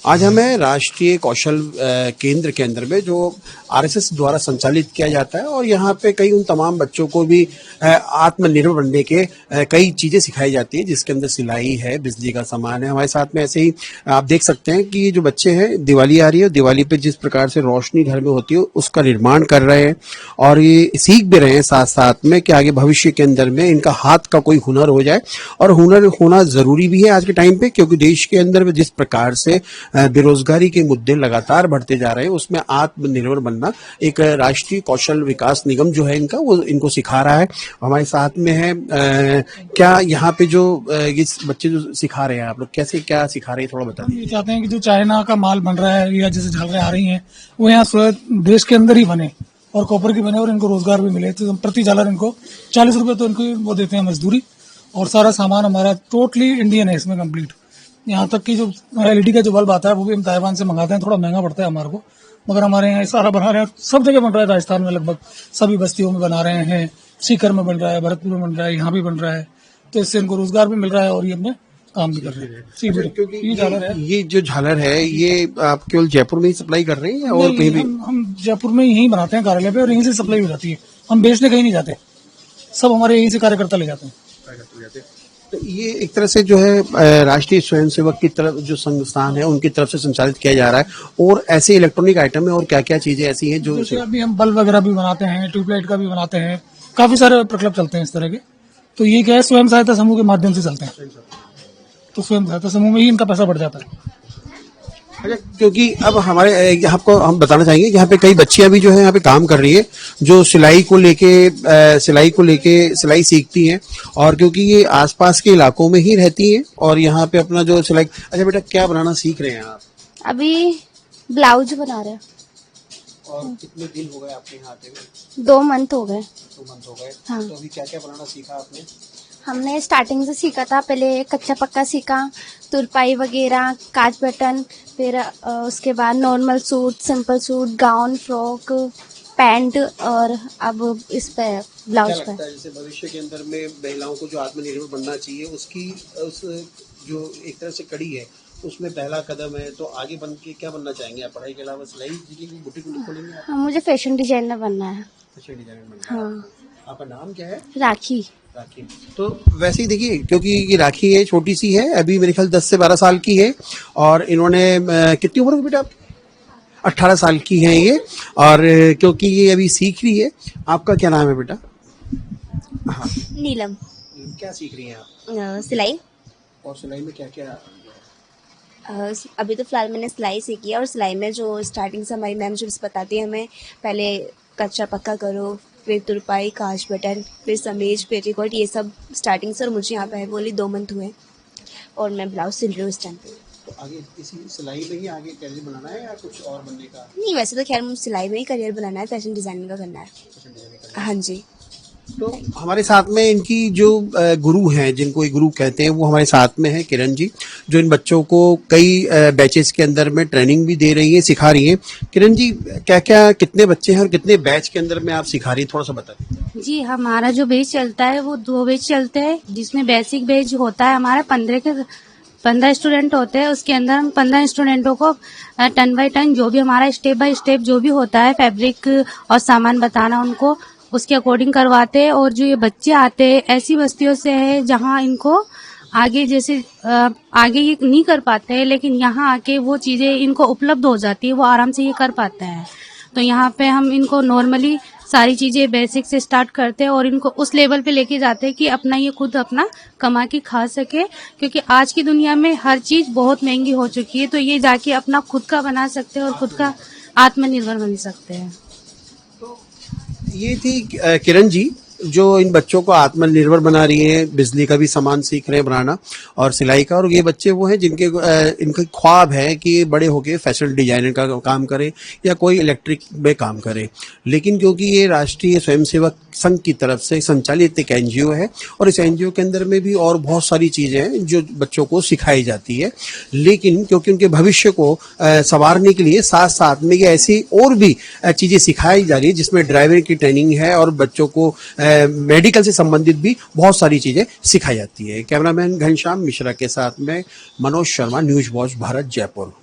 आज हमें राष्ट्रीय कौशल केंद्र के अंदर में जो आरएसएस द्वारा संचालित किया जाता है और यहाँ पे कई उन तमाम बच्चों को भी आत्मनिर्भर बनने के कई चीजें सिखाई जाती है, जिसके अंदर सिलाई है, बिजली का सामान है। हमारे साथ में ऐसे ही आप देख सकते हैं कि ये जो बच्चे हैं, दिवाली आ रही है, दिवाली पे जिस प्रकार से रोशनी घर में होती है उसका निर्माण कर रहे हैं और ये सीख भी रहे हैं साथ साथ में कि आगे भविष्य के अंदर में इनका हाथ का कोई हुनर हो जाए। और हुनर होना जरूरी भी है आज के टाइम पे, क्योंकि देश के अंदर में जिस प्रकार से बेरोजगारी के मुद्दे लगातार बढ़ते जा रहे हैं, उसमें आत्मनिर्भर बनना एक राष्ट्रीय कौशल विकास निगम जो है इनका, वो इनको सिखा रहा है। हमारे साथ में है क्या यहाँ पे जो ये बच्चे जो सिखा रहे हैं, आप लोग कैसे क्या सिखा रहे हैं, थोड़ा बता दीजिए। ये चाहते हैं कि जो चाइना का माल बन रहा है या जैसे झालरें आ रही हैं वो यहाँ देश के अंदर ही बने और कॉपर की बने और इनको रोजगार भी मिले। तो प्रति झालर इनको 40 रुपए तो इनको वो देते हैं मजदूरी, और सारा सामान हमारा टोटली इंडियन है इसमें कंप्लीट। यहाँ तक कि जो एलईडी का जो बल्ब आता है वो भी हम ताइवान से मंगाते हैं, थोड़ा महंगा पड़ता है हमारे को, मगर हमारे यहाँ सारा बना रहे हैं। सब जगह बन रहा है, राजस्थान में लगभग सभी बस्तियों में बना रहे हैं, सीकर में बन रहा है, भरतपुर में बन रहा है, यहाँ भी बन रहा है। तो इससे इनको रोजगार भी मिल रहा है और ये अपने काम भी कर रहे हैं। क्योंकि ये झालर है, ये जो झालर है ये आप केवल जयपुर में ही सप्लाई कर रहे हैं या और कहीं भी? हम जयपुर में यहीं बनाते हैं कार्यालय पे और यहीं से सप्लाई हो जाती है। हम बेचने कहीं नहीं जाते, सब हमारे यहीं से कार्यकर्ता ले जाते हैं। तो ये एक तरह से जो है राष्ट्रीय स्वयंसेवक की तरफ जो संस्थान है उनकी तरफ से संचालित किया जा रहा है। और ऐसे इलेक्ट्रॉनिक आइटम है और क्या क्या चीजें ऐसी हैं जो अभी हम बल्ब वगैरह भी बनाते हैं, ट्यूबलाइट का भी बनाते हैं, काफी सारे प्रकल्प चलते हैं इस तरह के। तो ये क्या है, स्वयं सहायता समूह के माध्यम से चलते हैं, तो स्वयं सहायता समूह में ही इनका पैसा बढ़ जाता है। अच्छा, क्योंकि अब हमारे आपको हम बताना चाहेंगे यहाँ पे कई बच्चियां भी जो है यहाँ पे काम कर रही है, जो सिलाई को लेके सिलाई सीखती हैं, और क्योंकि ये आसपास के इलाकों में ही रहती हैं और यहाँ पे अपना जो सिलाई। अच्छा बेटा, क्या बनाना सीख रहे हैं आप? अभी ब्लाउज बना रहे हैं। और कितने दिन हो गए आपके यहाँ आते हुए? 2 मंथ हो गए। 2 मंथ हो गए। हाँ। तो अभी क्या क्या बनाना सीखा आपने? हमने स्टार्टिंग से सीखा था, पहले कच्चा पक्का सीखा, तुरपाई वगैरह, काज बटन, फिर उसके बाद normal suit, simple suit, gown, frock, pant, और अब इस पे ब्लाउज क्या पे। लगता है जैसे भविष्य के अंदर में महिलाओं को जो आत्मनिर्भर बनना चाहिए उसकी उस जो एक तरह से कड़ी है उसमें पहला कदम है, तो आगे बन के क्या बनना चाहेंगे आप? पढ़ाई के अलावा सिलाई की बुटीक खोलेंगे आप? हाँ, मुझे फैशन डिजाइनर बनना है। फैशन डिजाइनर बनना है। हाँ। आपका नाम क्या है? राखी। राखी। तो वैसे ही देखिए, क्योंकि ये राखी है, छोटी सी है, अभी मेरे ख्याल 10 से 12 साल की है, और इन्होंने कितनी उम्र है बेटा? 18 साल की है ये, और क्योंकि ये अभी सीख रही है। आपका क्या नाम है बेटा? हाँ, नीलम। क्या सीख रही हैं आप? सिलाई। और सिलाई में क्या क्या? अभी तो फिलहाल मैंने सिलाई सीखी है, और सिलाई में जो स्टार्टिंग से हमारी मैम जो बताती है हमें, पहले कच्चा पक्का करो, फिर तुरपाई, काज बटन, फिर समीज, पेटीकोट, ये सब स्टार्टिंग से। और मुझे यहाँ पे बोली 2 मंथ हुए और मैं ब्लाउज सिल रही हूँ इस टाइम पे। तो आगे इसी सिलाई में ही आगे करियर बनाना है या कुछ और बनने का? नहीं, वैसे तो खैर मुझे सिलाई में ही करियर बनाना है, फैशन डिजाइनिंग का करना है। हाँ जी। तो हमारे साथ में इनकी जो गुरु हैं, जिनको ये गुरु कहते हैं, वो हमारे साथ में है किरण जी, जो इन बच्चों को कई बैचेस के अंदर में ट्रेनिंग भी दे रही हैं, सिखा रही हैं। किरण जी, क्या क्या कितने बच्चे हैं और कितने बैच के अंदर में आप सिखा रही हैं, थोड़ा सा बता दीजिए। जी, हमारा जो बैच चलता है वो 2 बैच चलते हैं, जिसमें बेसिक बैच होता है हमारा 15 स्टूडेंट होते हैं। उसके अंदर हम 15 स्टूडेंटों को टन बाय टन जो भी हमारा स्टेप बाय स्टेप जो भी होता है, फैब्रिक और सामान बताना उनको, उसके अकॉर्डिंग करवाते हैं। और जो ये बच्चे आते हैं ऐसी बस्तियों से है जहाँ इनको आगे जैसे आगे ये नहीं कर पाते हैं, लेकिन यहाँ आके वो चीजें इनको उपलब्ध हो जाती है, वो आराम से ये कर पाते हैं। तो यहाँ पे हम इनको नॉर्मली सारी चीजें बेसिक से स्टार्ट करते हैं और इनको उस लेवल पे लेके जाते हैं कि अपना ये खुद अपना कमा के खा सके, क्योंकि आज की दुनिया में हर चीज बहुत महंगी हो चुकी है। तो ये जाके अपना खुद का बना सकते हैं और खुद का आत्मनिर्भर बन सकते हैं। ये थी किरण जी, जो इन बच्चों को आत्मनिर्भर बना रही है, बिजली का भी सामान सीख रहे हैं बनाना और सिलाई का। और ये बच्चे वो हैं जिनके इनका ख्वाब है कि ये बड़े होके फैशन डिजाइनर का काम करे या कोई इलेक्ट्रिक में काम करे। लेकिन क्योंकि ये राष्ट्रीय स्वयंसेवक संघ की तरफ से संचालित एक एनजीओ है और इस एनजीओ के अंदर में भी और बहुत सारी चीजें हैं जो बच्चों को सिखाई जाती है, लेकिन क्योंकि उनके भविष्य को संवारने के लिए साथ साथ में ये ऐसी और भी चीजें सिखाई जा रही है, जिसमें ड्राइविंग की ट्रेनिंग है और बच्चों को मेडिकल से संबंधित भी बहुत सारी चीजें सिखाई जाती है। कैमरामैन घनश्याम मिश्रा के साथ में मनोज शर्मा, न्यूज वॉच भारत, जयपुर।